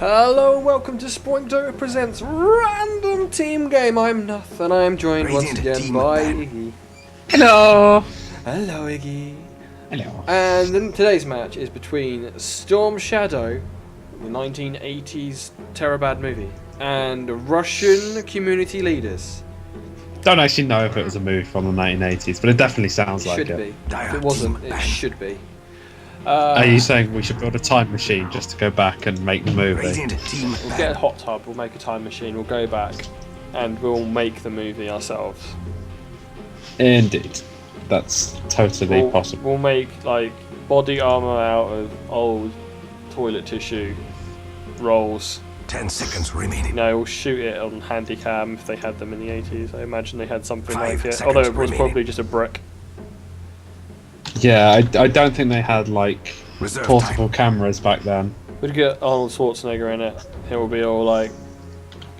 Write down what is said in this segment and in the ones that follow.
Hello, welcome to Sproink Dota presents Random Team Game. I'm Nuth, and I am joined once again by Iggy. Hello! Hello, Iggy. Hello. And then today's match is between Storm Shadow, the 1980s Terabad movie, and Russian community leaders. Don't actually know if it was a movie from the 1980s, but it definitely sounds like it. Should be. If it wasn't, it should be. Are you saying we should build a time machine just to go back and make the movie? We'll get a hot tub, we'll make a time machine, we'll go back, and we'll make the movie ourselves. Indeed. That's totally possible. We'll make, like, body armour out of old toilet tissue rolls. 10 seconds remaining. No, we'll shoot it on Handycam if they had them in the 80s. I imagine they had something like it. seconds Although it was remaining. probably just a brick. Yeah, I don't think they had, like, Reserve portable cameras back then. We'd get Arnold Schwarzenegger in it. He will be all like,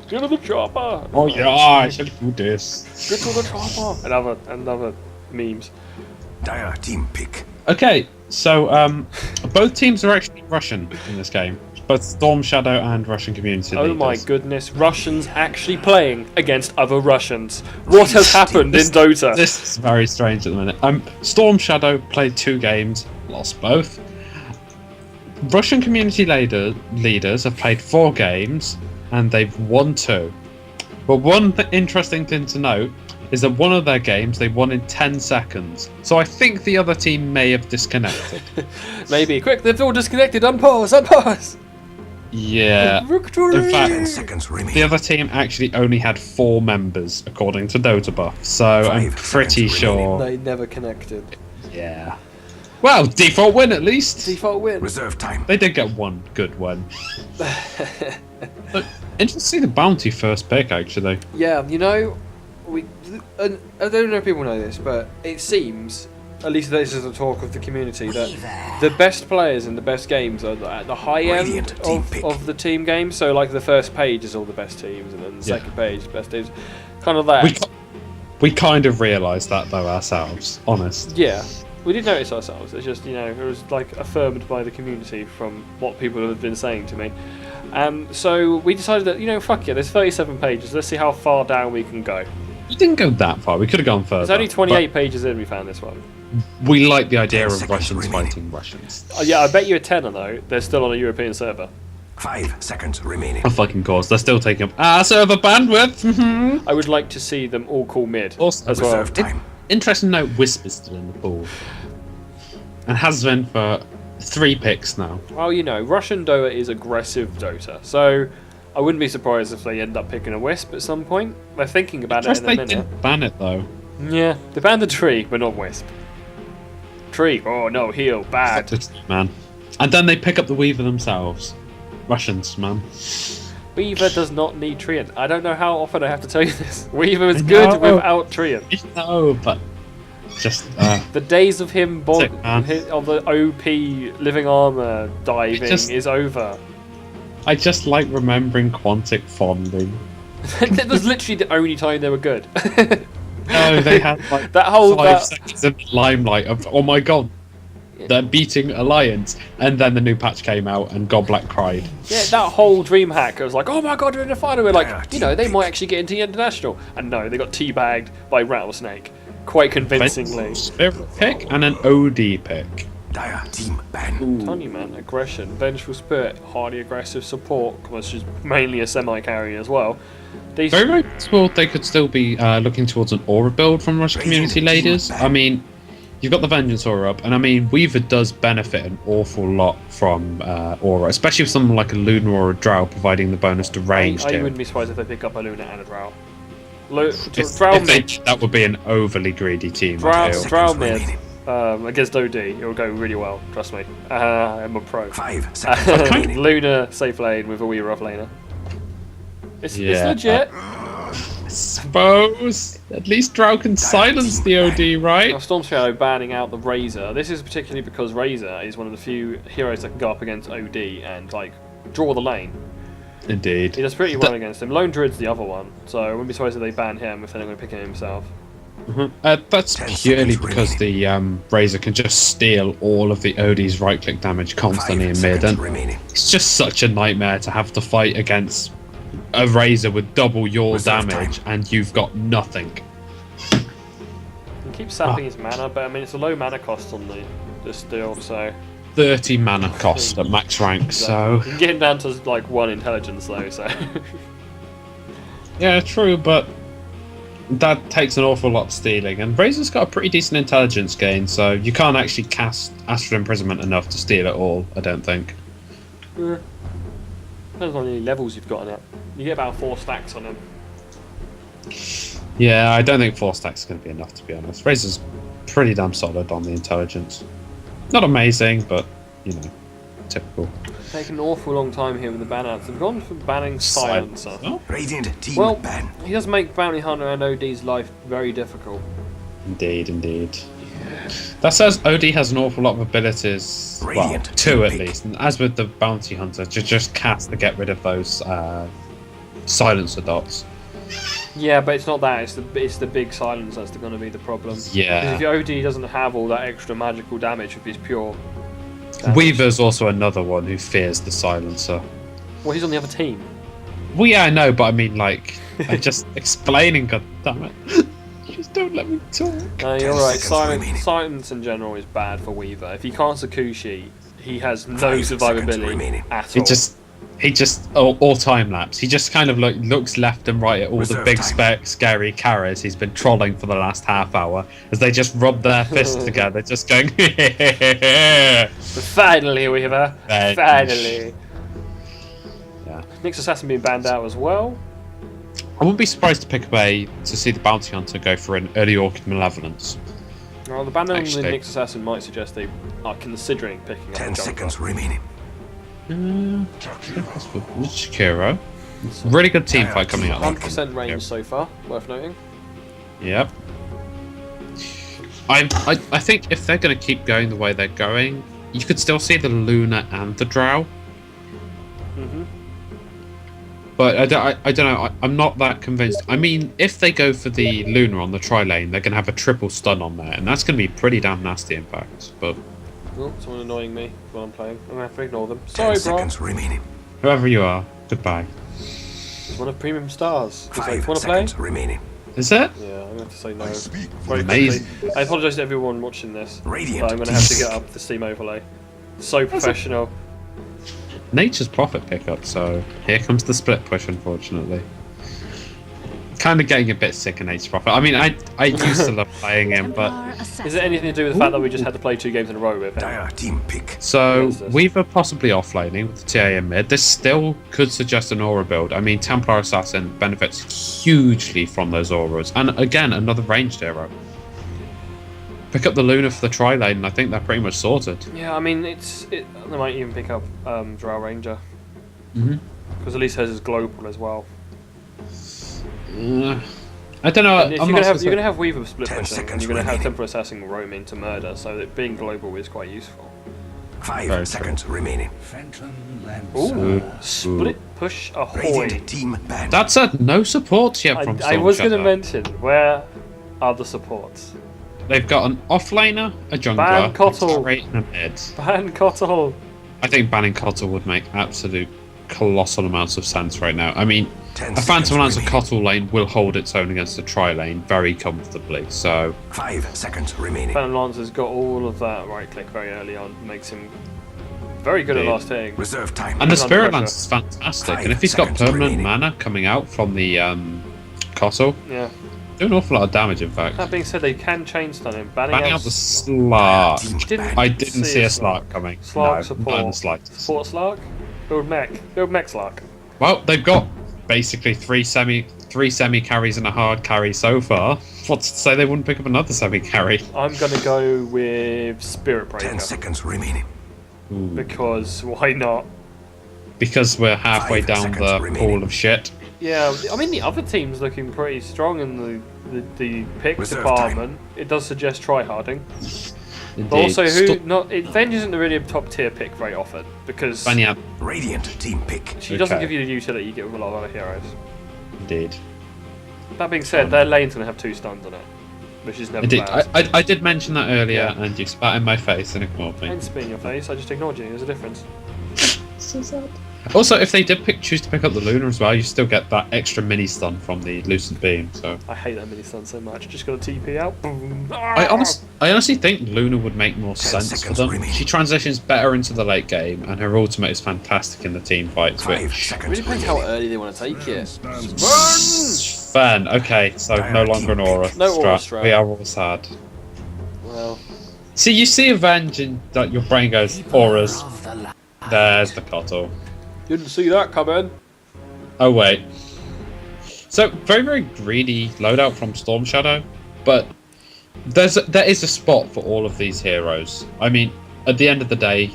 "Get to the chopper!" Oh yeah, I should do this. Get to the chopper! And other memes. Dire team pick. Okay, so both teams are actually Russian in this game. Both Storm Shadow and Russian community Oh leaders. my goodness, Russians actually playing against other Russians. What has happened in Dota? This is very strange at the minute. Storm Shadow played 2 games, lost both. Russian community leaders have played 4 games, and they've won 2. But one interesting thing to note is that one of their games they won in 10 seconds. So I think the other team may have disconnected. Maybe. Quick, they've all disconnected. Unpause! Yeah. Victory! In fact, 10 seconds remaining. the other team actually only had 4 members, according to Dota Buff. So I'm 5 pretty seconds sure. They never connected. Yeah. Well, default win at least. Default win. Reserve time. They did get one good win. But interesting to see the bounty first pick, actually. Yeah, you know, I don't know if people know this, but it seems, at least this is the talk of the community, that the best players in the best games are at the high end Radiant team pick. of the team game. So, like, the first page is all the best teams, and then the Yeah. second page, best teams. Kind of that. We kind of realised that, though, ourselves. Honest. Yeah. We did notice ourselves. It's just, you know, it was like affirmed by the community from what people have been saying to me. So we decided that, you know, fuck yeah, there's 37 pages. Let's see how far down we can go. We didn't go that far. We could have gone further. There's only 28 pages in. We found this one. but we like the idea 10 of seconds Russians remaining. fighting Russians. Yeah, I bet you a tenner though. They're still on a European server. 5 seconds remaining. Of fucking course, they're still taking up server bandwidth. I would like to see them all call mid Also, as well. Reserve time. Interesting note: Whisper's still in the pool, and has been for 3 picks now. Well, you know, Russian Dota is aggressive Dota, so I wouldn't be surprised if they end up picking a Wisp at some point. They're thinking about it in a They minute. didn't ban it though. Yeah, they banned the tree, but not Wisp. Tree, oh no, heal, bad. Man. And then they pick up the Weaver themselves. Russians, man. Weaver does not need Treant. I don't know how often I have to tell you this. Weaver is I good know. without Treant. No, but just The days of him Sick, man. of the OP living armor diving just- is over. I just like remembering Quantic fondly. That was literally the only time they were good. No, they had like That whole 5 seconds of limelight of oh my god, they're beating Alliance, and then the new patch came out and Godblack cried. Yeah, that whole DreamHack, I was like, oh my god, we're in the final. We're like, you know, they might actually get into the international. And no, they got teabagged by Rattlesnake. Quite convincingly. Spirit pick and an OD pick. Dire team ban. Tony man, aggression, vengeful spirit, highly aggressive support, which is mainly a semi-carry as well. These Very possible they could still be looking towards an aura build from Russian community leaders. I mean, you've got the Vengeance aura up, and I mean, Weaver does benefit an awful lot from aura, especially with someone like a Lunar or a Drow providing the bonus to ranged I hit. wouldn't be surprised if they pick up a Luna and a Drow. If Drow they mid, did, that would be an overly greedy team. I feel. Drow mid against OD, it will go really well, trust me. I'm a pro. 5 seconds remaining. Luna safe lane with a Weaver off laner. It's Yeah. legit. I suppose at least Drow can silence the OD, Now, right? Storm Shadow banning out the Razor. This is particularly because Razor is one of the few heroes that can go up against OD and like draw the lane. Indeed. He does pretty well against him. Lone Druid's the other one, so I wouldn't be surprised if they ban him if they're not going to pick him himself. That's 10 purely seconds because the Razor can just steal all of the OD's right-click damage constantly 5 in mid, seconds and remaining. it's just such a nightmare to have to fight against a Razor with double your Reserve damage, time. and you've got nothing. He keeps sapping his mana, but I mean it's a low mana cost on the steel, so 30 mana cost at max rank, so... you can get him down to like 1 intelligence though, so Yeah, true, but that takes an awful lot of stealing, and Razor's got a pretty decent intelligence gain, so you can't actually cast Astral Imprisonment enough to steal it all, I don't think. depends on how many levels you've got on it. You get about 4 stacks on him. Yeah, I don't think 4 stacks is going to be enough, to be honest. Razor's pretty damn solid on the intelligence. Not amazing, but, you know, typical. Taken an awful long time here with the ban outs. They've gone for banning Silencer. Oh, Radiant team Well, ban. he does make Bounty Hunter and OD's life very difficult. indeed, indeed. That says OD has an awful lot of abilities, well, Radiant 2 at pick. least, and as with the Bounty Hunter, to just cast to get rid of those Silencer dots. Yeah, but it's not that. It's the big silence that's going to be the problem. Yeah. Because if your OD doesn't have all that extra magical damage with his pure damage. Weaver's also another one who fears the Silencer. Well, he's on the other team. Well, yeah, I know, but I mean, like, I'm just explaining, goddammit. Just don't let me talk. No, you're 10 right. seconds remaining. Silence in general is bad for Weaver. If he can't Sakushi, he has no 5 seconds survivability remaining. at all. He just all time lapse. He just kind of looks left and right at all the Reserve big time. scary carries he's been trolling for the last half hour as they just rub their fists together, just going. Finally, Weaver. Right. Finally. Yeah. Nyx Assassin being banned out as well. I wouldn't be surprised to see the Bounty Hunter go for an early Orchid Malevolence. Well, the ban on the Actually- Nyx Assassin might suggest they are considering picking up 10 a jungler. seconds remaining. Shakiro. Really good team fight coming up. 100% range so far, worth noting. Yep. I think if they're going to keep going the way they're going, you could still see the Luna and the Drow. hmm But I don't know. I'm not that convinced. I mean, if they go for the Luna on the tri-lane, they're going to have a triple stun on there, and that's going to be pretty damn nasty impact. But Oh, someone annoying me while I'm playing. I'm going to have to ignore them. 10 Sorry, bro. seconds remaining. whoever you are, goodbye. It's one of premium stars. Just like, 5 want to play? seconds remaining. Is it? Yeah, I'm going to have to say no. speak Very Amazing. quickly. I apologise to everyone watching this. Radiant But I'm going to have to team get up the Steam overlay. So professional. Nature's Prophet pickup, so here comes the split push, unfortunately. Kind of getting a bit sick of Nature's Prophet. I mean, I used to love playing him, but... Is it anything to do with the fact that we just had to play 2 games in a row with him? Dire team pick. So, What is this? Weaver possibly offlaning with the TA in mid. This still could suggest an aura build. I mean, Templar Assassin benefits hugely from those auras. And again, another ranged hero. Pick up the Luna for the tri-lane, and I think they're pretty much sorted. Yeah, I mean, they might even pick up Drow Ranger. Mhm. Because at least hers is global as well. I don't know. And if I'm you're not gonna have so- you're gonna have Weaver split 10 pushing, and seconds you're gonna have remaining. Templar Assassin roaming to murder, so that being global is quite useful. 5 Very seconds remaining. Ooh, split push ahoy. Radiant team ban. That's a no support yet from I was going to Stormshadow. mention where are the supports? They've got an offlaner, a jungler, Ban Kotl. a straight, and a mid. Ban Kotl. I think banning Kotl would make absolute colossal amounts of sense right now. I mean, 10 a seconds Phantom Lance of remaining. Kotl lane will hold its own against the tri-lane very comfortably, so... 5 seconds remaining. Ban Lance has got all of that right click very early on, makes him very good at Indeed. last hitting. Reserve time. And the He's under Spirit pressure. Lance is fantastic, 5 and if he's got seconds permanent remaining. mana coming out from the Kotl, Yeah. do an awful lot of damage, in fact. That being said, they can chain stun him. Banning Banning out out the Slark. Didn't I didn't see a Slark. Slark coming. Slark no, support. not in the slightest. Support Slark? Build mech. Build mech Slark. Well, they've got basically three semi carries and a hard carry so far. What's to say they wouldn't pick up another semi carry? I'm going to go with Spirit 10 Breaker. seconds remaining. Because why not? Because we're halfway 5 down seconds the remaining. pool of shit. Yeah, I mean the other team's looking pretty strong in the pick Reserve department. It does suggest tryharding. Indeed. But also, Venge isn't really a top tier pick very often because Banyab, Radiant team pick. she doesn't Okay. give you the utility you get with a lot of other heroes. indeed. That being said, their lane's going to have 2 stuns on it. which is never Indeed, bad. I did mention that earlier, Yeah. and you spat in my face and ignored I me. didn't spit in your face, I just ignored you. There's a difference. So sad. Also, if they did choose to pick up the Luna as well, you still get that extra mini stun from the Lucent Beam. So I hate that mini stun so much. Just got a TP out. Boom. I honestly think Luna would make more 10 sense for seconds them. remaining. She transitions better into the late game, and her ultimate is fantastic in the team fights. 5 Which seconds Really depends how remaining. early they want to take it. Fan. Okay, so no longer an aura. No aura strat. strat. We are all sad. Well, See, you see Avenge, and like, your brain goes auras. There's the Cottle. didn't see that coming. Oh wait. So very greedy loadout from Storm Shadow, but there is a spot for all of these heroes. I mean, at the end of the day,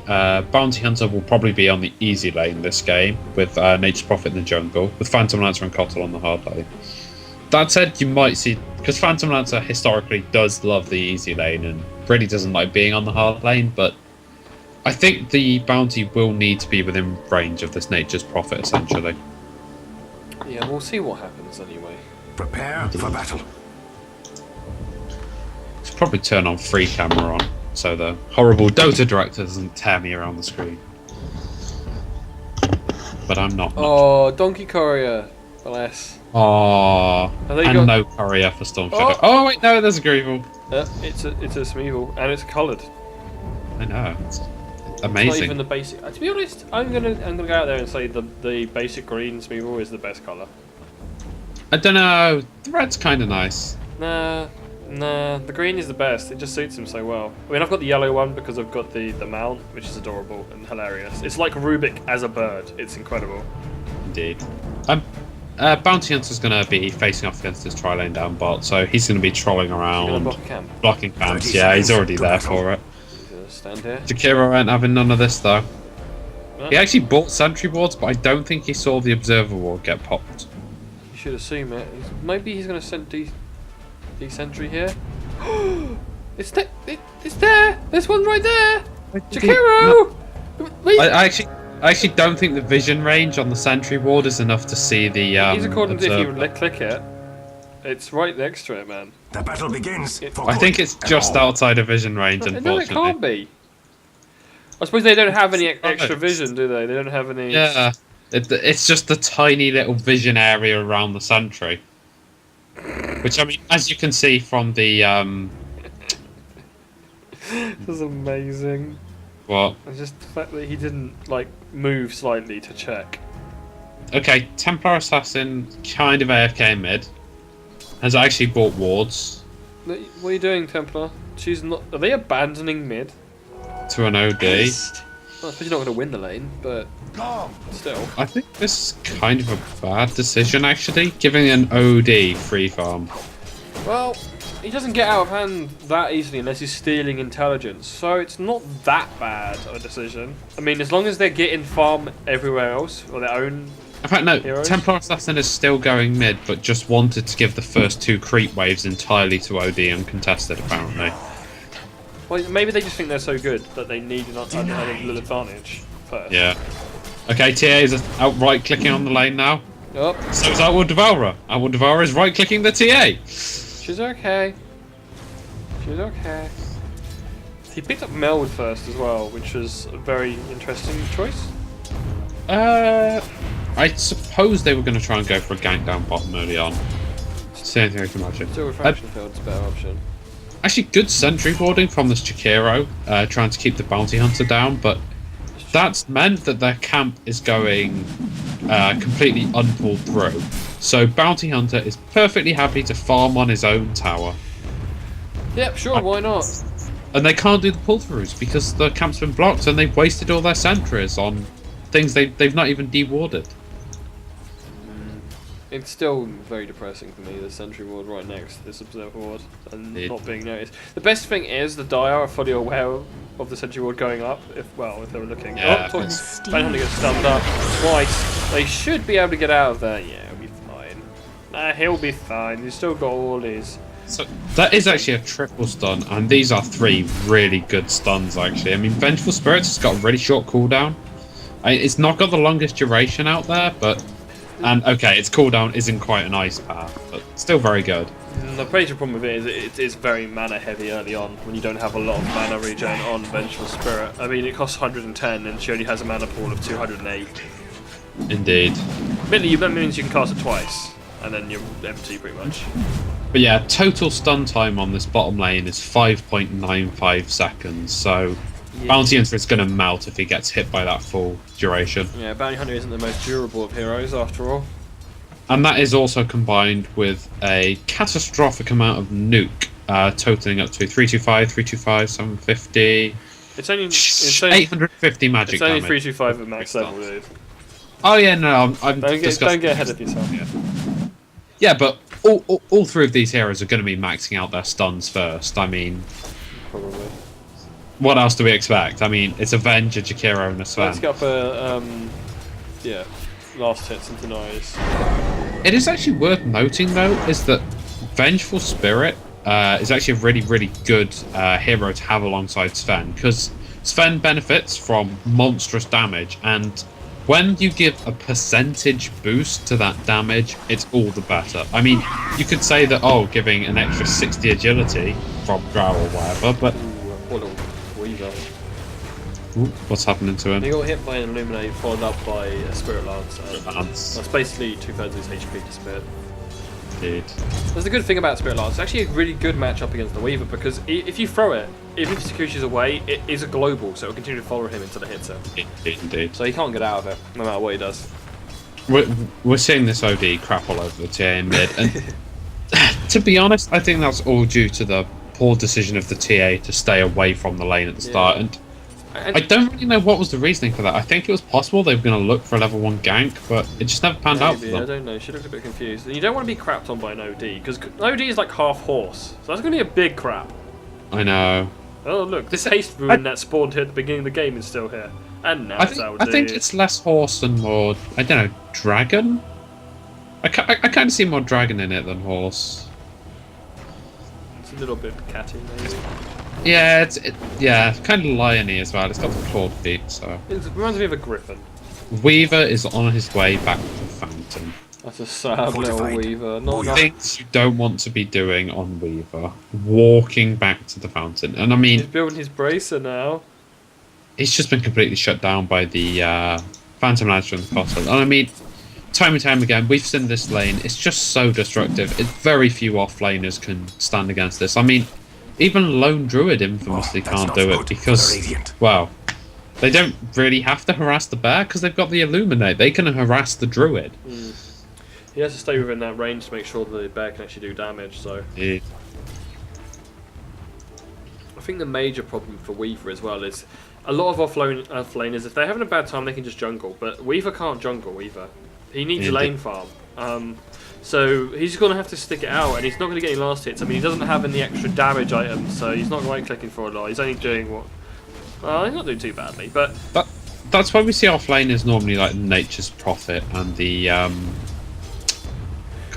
Bounty Hunter will probably be on the easy lane this game with Nature's Prophet in the jungle, with Phantom Lancer and Cottle on the hard lane. That said, you might see, because Phantom Lancer historically does love the easy lane and really doesn't like being on the hard lane, but I think the bounty will need to be within range of this Nature's Prophet, essentially. Yeah, we'll see what happens anyway. Prepare for battle. Should probably turn on free camera on, so the horrible Dota director doesn't tear me around the screen. But I'm not. Oh, Donkey Courier. Bless. Aww. Have they And got- no courier for Storm Shadow. Oh wait, no, there's a Greevil. It's a Smeagol, and it's coloured. I know. It's It's amazing. not even the basic. To be honest, I'm gonna go out there and say the basic green Smeagol is the best colour. I don't know. The red's kind of nice. Nah, the green is the best. It just suits him so well. I mean, I've got the yellow one because I've got the mount, which is adorable and hilarious. It's like Rubik as a bird. It's incredible. Indeed. Bounty Hunter's going to be facing off against his tri-lane down bot, so he's going to be trolling You're gonna around, block a camp. blocking camps. 30 Yeah, he's seconds already to there battle. for it. He's gonna stand here. Jakiro ain't having none of this though. No, He actually bought sentry wards, but I don't think he saw the observer ward get popped. you should assume it. Maybe he's gonna send sentry here. It's there. There's one right there. Jakiro. Wait. I actually don't think the vision range on the sentry ward is enough to see the He's according to if you observer. click it. It's right next to it, man. The battle begins. For I think good it's and just all. outside of vision range, No, it unfortunately. can't be. I suppose they don't have any extra Oh. vision, do they? They don't have any. Yeah, it's just the tiny little vision area around the sentry. Which, I mean, as you can see from the This is amazing. what? It's just the fact that he didn't like move slightly to check. Okay, Templar Assassin, kind of AFK mid, has actually bought wards What are you doing, Templar? She's not. Are they abandoning mid? to an OD. Well, I suppose you're not going to win the lane, but still. I think this is kind of a bad decision, actually, giving an OD free farm. Well, he doesn't get out of hand that easily unless he's stealing intelligence, so it's not that bad of a decision. I mean, as long as they're getting farm everywhere else, or their own. In fact, no, Heroes? Templar Assassin is still going mid, but just wanted to give the first two creep waves entirely to OD uncontested, apparently. Well, maybe they just think they're so good that they need a little advantage first. Yeah. Okay, TA is out right-clicking on the lane now. Oh, So is Outward Devourer. Outward Devourer is right-clicking the TA. she's okay. She's okay. He picked up Meld first as well, which was a very interesting choice. I suppose they were going to try and go for a gank down bottom early on. It's the only thing I can imagine. Still, Refraction Field's a better option. Actually, good sentry boarding from this Chikiro, trying to keep the bounty hunter down, but that's meant that their camp is going completely unpulled through. So bounty hunter is perfectly happy to farm on his own tower, Yep, sure, why not? and they can't do the pull throughs because the camp's been blocked and they've wasted all their sentries on things they've not even dewarded. It's still very depressing for me, the sentry ward right next to this observer ward and Indeed. not being noticed. The best thing is the Dire are fully aware of the sentry ward going up, if they were looking. Yeah, Oh, Hunter gets stunned up twice. They should be able to get out of there. Yeah, he'll be fine. Nah, he'll be fine. He's still got all his. So that is actually a triple stun, and these are three really good stuns actually. I mean, Vengeful Spirits has got a really short cooldown. It's not got the longest duration out there, but... And okay, its cooldown isn't quite an ice path, but still very good. The major problem with it is it is very mana heavy early on when you don't have a lot of mana regen on Vengeful Spirit. I mean, it costs 110 and she only has a mana pool of 208. Indeed. Admittedly, that means you can cast it twice and then you're empty pretty much. But yeah, total stun time on this bottom lane is 5.95 seconds, so Bounty Hunter is going to melt if he gets hit by that full duration. Yeah, Bounty Hunter isn't the most durable of heroes after all. And that is also combined with a catastrophic amount of nuke, totaling up to 325, 325, 750. It's only 850 magic It's only damage. 325 at max level, dude. Oh yeah, no, I'm Don't discussing. get ahead of yourself. Yeah, but all three of these heroes are going to be maxing out their stuns first. I mean, Probably. what else do we expect? I mean, it's Avenger, Jakiro, and a Sven. Let's get up a last hits into noise. It is actually worth noting, though, is that Vengeful Spirit is actually a really, really good hero to have alongside Sven, because Sven benefits from monstrous damage, and when you give a percentage boost to that damage, it's all the better. I mean, you could say that, giving an extra 60 agility from Drow or whatever, but... Poor little Weaver. Ooh, what's happening to him? He got hit by an Illuminate, followed up by a Spirit Lance. That's basically 2/3 of his HP disappeared. Indeed. That's the good thing about Spirit Lance. It's actually a really good matchup against the Weaver because if you throw it, even if Sakushi's away, it is a global, so it will continue to follow him until it hits him. Indeed. So he can't get out of it, no matter what he does. We're seeing this OD crap all over the TA mid, and to be honest, I think that's all due to the poor decision of the TA to stay away from the lane at the start, and I don't really know what was the reasoning for that. I think it was possible they were going to look for a level 1 gank, but it just never panned out for them. I don't know, she looked a bit confused. And you don't want to be crapped on by an OD, because OD is like half horse, so that's going to be a big crap. I know. Oh look, this haste rune that spawned here at the beginning of the game is still here. And now I think it's less horse and more, I don't know, dragon? I kind of see more dragon in it than horse. It's a little bit catty, maybe. Yeah, it's kind of liony as well. It's got the clawed feet, so... It reminds me of a griffin. Weaver is on his way back to the fountain. That's a sad little Weaver. Things you don't want to be doing on Weaver. Walking back to the fountain. And I mean... He's building his bracer now. He's just been completely shut down by the Phantom Lancer and the Fossil. And I mean, time and time again, we've seen this lane. It's just so destructive. Very few off-laners can stand against this. I mean, even Lone Druid infamously can't do it because, well, they don't really have to harass the bear because they've got the Illuminate. They can harass the Druid. He has to stay within that range to make sure the bear can actually do damage, so... Yeah. I think the major problem for Weaver as well is a lot of off-laners, if they're having a bad time, they can just jungle, but Weaver can't jungle Weaver. He needs lane farm. So he's going to have to stick it out, and he's not going to get any last hits. I mean, he doesn't have any extra damage items, so he's not right-clicking for a lot. He's only doing what... Well, he's not doing too badly, but... That's why we see off-laners normally like Nature's Prophet and the... can't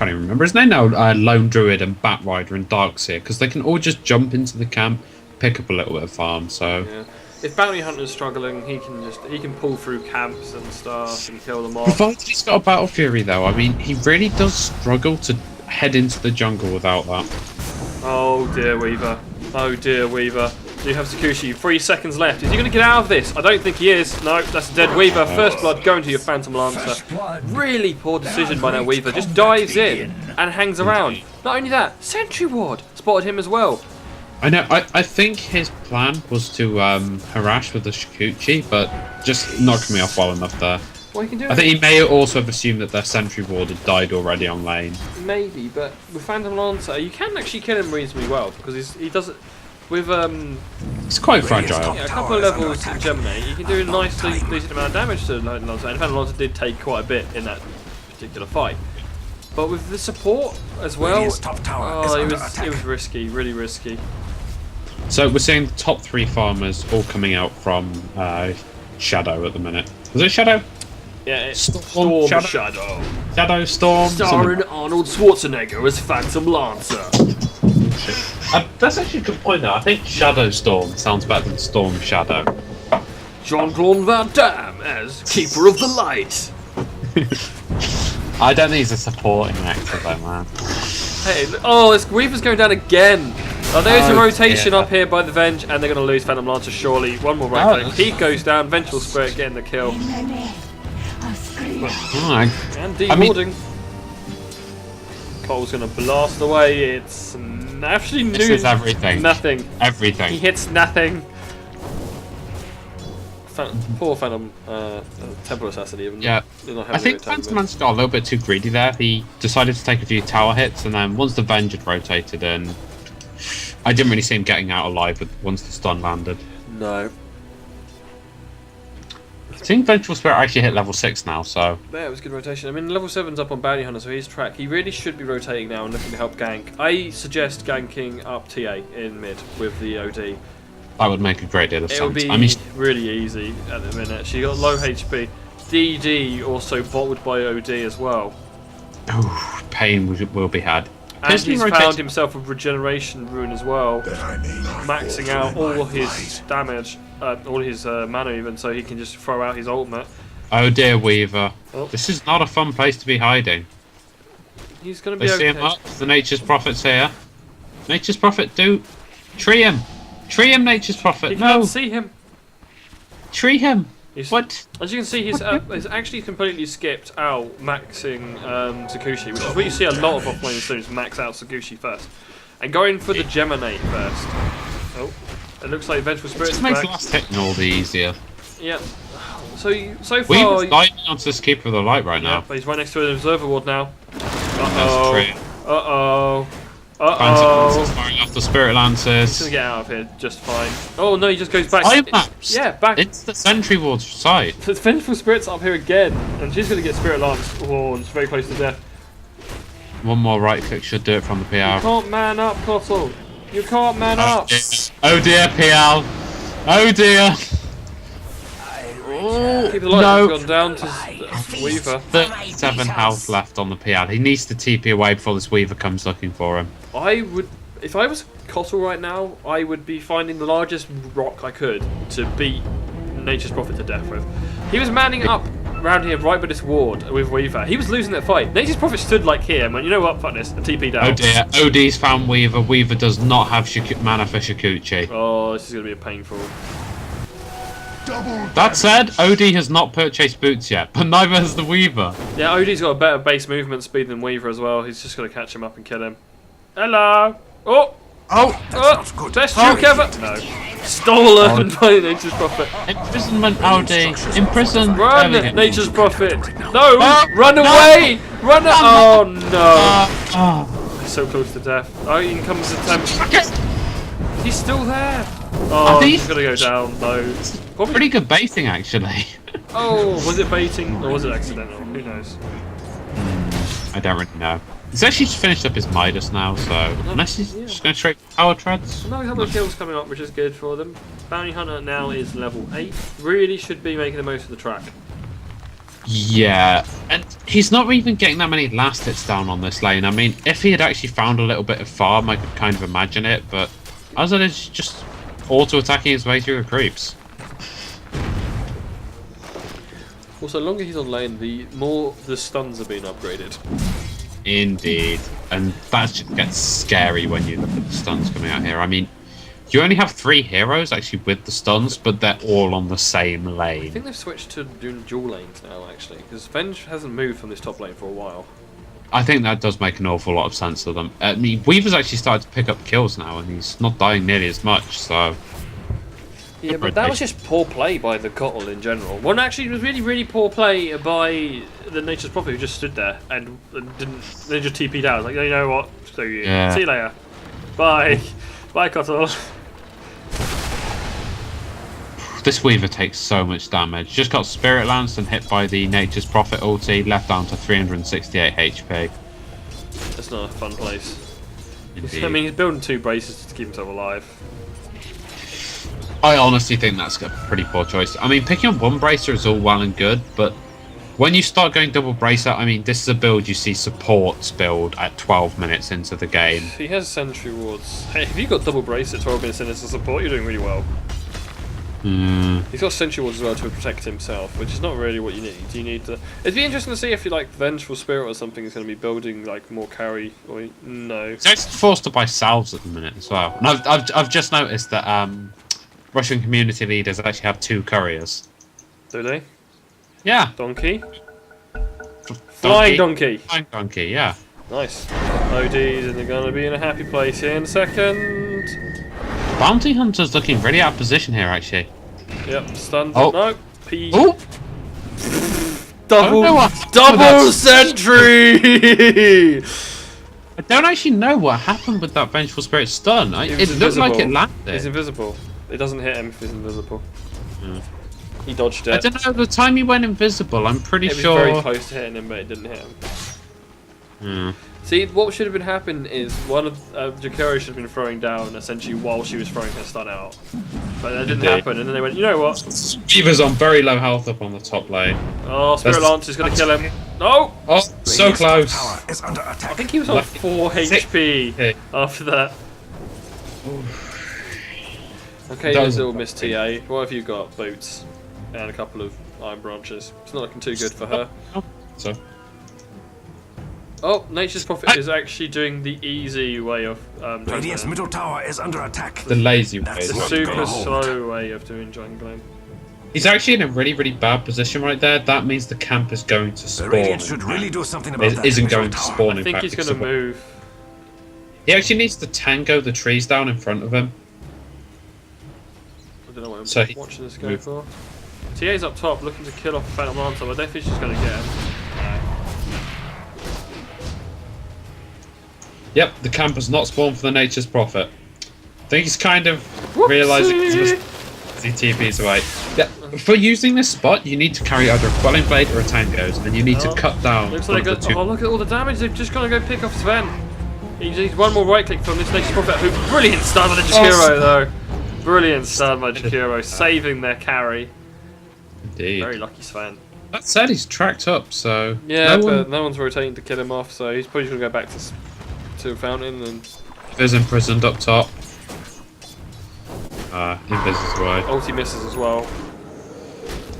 even remember his name now. Lone Druid and Batrider and Darkseer, because they can all just jump into the camp, pick up a little bit of farm, so... Yeah. If Bounty Hunter's struggling, he can pull through camps and stuff and kill them off. Provided he's got a Battle Fury though, I mean, he really does struggle to head into the jungle without that. Oh dear Weaver. Oh dear Weaver. Do you have Sakushi? 3 seconds left. Is he going to get out of this? I don't think he is. No, that's a dead Weaver. First blood going to your Phantom Lancer. Really poor decision by that Weaver. Just dives in and hangs around. Not only that, Sentry Ward spotted him as well. I know, I think his plan was to harass with the Shikuchi, but just knocked me off well enough there. Well, he can do I think he may also have assumed that their Sentry Ward had died already on lane. Maybe, but with Phantom Lancer, you can actually kill him reasonably well, because he does it with... It's quite fragile. Yeah, a couple of levels in Germinate, you can do a nicely decent amount of damage to Lancer, and Phantom Lancer did take quite a bit in that particular fight. But with the support as well, it was risky, really risky. So we're seeing the top 3 farmers all coming out from Shadow at the minute. Was it Shadow? Yeah, it's Storm Shadow. Shadow, Storm. Starring Arnold Schwarzenegger as Phantom Lancer. That's actually a good point though. I think Shadow Storm sounds better than Storm Shadow. Jean-Claude Van Damme as Keeper of the Light. I don't think he's a supporting actor though, man. Hey, oh, this Weaver's going down again. Oh, there's a rotation yeah. up here by the Venge, and they're going to lose Phantom Lancer surely. One more right click. He goes down. Vengeful Spirit getting the kill. And de-warding. Cole's going to blast away. It's actually This is everything. Nothing. Everything. He hits nothing. Poor Phantom Temple Assassin even. Yeah. I think Phantom Man's got a little bit too greedy there. He decided to take a few tower hits, and then once the Venge had rotated in, I didn't really see him getting out alive once the stun landed. No. I think Vengeful Spirit actually hit level 6 now, so... Yeah, it was good rotation. I mean, level 7's up on Bounty Hunter, so he's track. He really should be rotating now and looking to help gank. I suggest ganking up TA in mid with the OD. That would make a great deal of sense. It would be I mean, really easy at the minute. She got low HP. DD also bolted by OD as well. oh, pain will be had. And he's found himself a regeneration rune as well, maxing out all his damage, all his mana even, so he can just throw out his ultimate. Oh dear, Weaver. Oh. This is not a fun place to be hiding. He's going to be They okay. see him up. The Nature's Prophet's here. Nature's Prophet, do... Tree him! Tree him, Nature's Prophet! You No! can't see him. Tree him! He's, What? As you can see, he's actually completely skipped out maxing Tsukushi, which is what you see a lot of offlane students max out Tsukushi first. And going for the Geminate first. Oh, it looks like Vengeful Spirit Just is makes back. the last hit all the easier. Yeah. So far... Weaver's diving onto this Keeper of the Light right Yeah, now. but he's right next to an Observer Ward now. That's true. Uh-oh. Phantom firing off the Spirit Lancers. He's gonna get out of here just fine. Oh no, he just goes back. Climax! Yeah, back. It's the Sentry Ward's side. The Vengeful Spirit's up here again, and she's gonna get Spirit Lance. Oh, it's very close to death. One more right click should do it from the You PR. can't man up, Cottle. You can't man up. Oh dear, PL. Oh dear. Keep the light No. gone down to Weaver. 37 health left on the PL. He needs to TP away before this Weaver comes looking for him. I would, if I was Cottle right now, I would be finding the largest rock I could to beat Nature's Prophet to death with. He was manning up around here right by this ward with Weaver. He was losing that fight. Nature's Prophet stood like here and went, you know what, fuck this, and TP'd out. Oh dear, OD's found Weaver. Weaver does not have mana for Shikuchi. Oh, this is going to be a painful. That said, OD has not purchased boots yet, but neither has the Weaver. Yeah, OD's got a better base movement speed than Weaver as well. He's just going to catch him up and kill him. Hello! Oh! Good. Best juke ever! No. Stolen by Nature's Prophet. Imprisonment, OD. Imprisoned. Run, There we go. Nature's Prophet! No! No, Run no. away! Run! Oh no! Oh. So close to death. Oh, incomes attempt. He's still there! Oh, Are he's these- gonna go down, no. Probably. Pretty good baiting, actually. Oh, was it baiting or was it accidental? Who knows? I don't really know. He's actually just finished up his Midas now, so unless he's just going to straight power treads. Now we have the kills coming up, which is good for them. Bounty Hunter now is level 8. Really should be making the most of the track. Yeah, and he's not even getting that many last hits down on this lane. I mean, if he had actually found a little bit of farm, I could kind of imagine it, but as it is, just auto-attacking his way through the creeps. Also, the longer he's on lane, the more the stuns are being upgraded. Indeed, and that just gets scary when you look at the stuns coming out here. I mean, you only have 3 heroes actually with the stuns, but they're all on the same I lane. think they've switched to doing dual lanes now, actually, because Venge hasn't moved from this top lane for a while. I think that does make an awful lot of sense to them. I mean, Weaver's actually started to pick up kills now, and he's not dying nearly as much, so... Yeah, but that was just poor play by the Cottle in general. One actually was really, really poor play by the Nature's Prophet who just stood there and didn't. They just TP'd out. Like, you know what? So you. Yeah. See you later. Bye. Bye, Cottle. This Weaver takes so much damage. Just got Spirit Lance and hit by the Nature's Prophet ulti, left down to 368 HP. That's not a fun place. Indeed. I mean, he's building 2 braces to keep himself alive. I honestly think that's a pretty poor choice. I mean, picking up 1 bracer is all well and good, but when you start going double bracer, I mean, this is a build you see supports build at 12 minutes into the game. He has sentry wards. Hey, if you got double brace at 12 minutes in as a support, you're doing really well. He's got Sentry Wards as well to protect himself, which is not really what you need. You need to. It'd be interesting to see if you like Vengeful Spirit or something is going to be building like more carry or no. He's actually forced to buy salves at the minute as well. And I've just noticed that Russian community leaders actually have 2 couriers. Do they? Yeah. Donkey. Flying donkey. Flying donkey, yeah. Nice. ODs and they're going to be in a happy place here in a second. Bounty Hunter's looking really out of position here, actually. Yep, stunned. Oh. No. P. Oh! Double sentry! I don't actually know what happened with that Vengeful Spirit stun. It looked like it landed. He's invisible. It doesn't hit him if he's invisible. He dodged it. I don't know, the time he went invisible, I'm pretty sure... It was very close to hitting him, but it didn't hit him. See, what should have been happening is one of Jakiro should have been throwing down essentially while she was throwing her stun out. But that didn't happen, and then they went, you know what? Weaver's on very low health up on the top lane. Oh, Spirit Lance is going to kill him. No! Oh, so close. Tower is under attack. I think he was on 4 HP after that. Okay, there's little Miss TA. What have you got? Boots. And a couple of iron branches. It's not looking too good for her. So. Oh, Nature's Prophet is actually doing the easy way of Radiant's middle tower is under attack. The lazy way. That's the what super gotta hold. slow way of doing jungling. He's actually in a really, really bad position right there. That means the camp is going to The spawn. Radiant should really do something about It that. isn't middle going to tower. spawn, I in think fact. he's going to move. He actually needs to tango the trees down in front of him. I don't know what I'm So he- watching this go for. TA's up top looking to kill off Phantom Lance, but I don't think she's going to get him. Yep, the camp has not spawned for the Nature's Prophet. I think he's kind of realising his mistake as he TPs away. Yeah, for using this spot, you need to carry either a Quelling Blade or a Tangos, and you need to cut down Looks one like of the two. oh, look at all the damage. They've just got to go pick off Sven. He needs one more right click from this Nature's Prophet. Who brilliant stun by the Jakiro though. Brilliant stun by Jakiro, saving their carry. Indeed. Very lucky Sven. That said, he's tracked up, so... Yeah, no but no one's rotating to kill him off, so he's probably going to go back to Fountain and... Invis imprisoned up top. Invis is right. Ulti misses as well.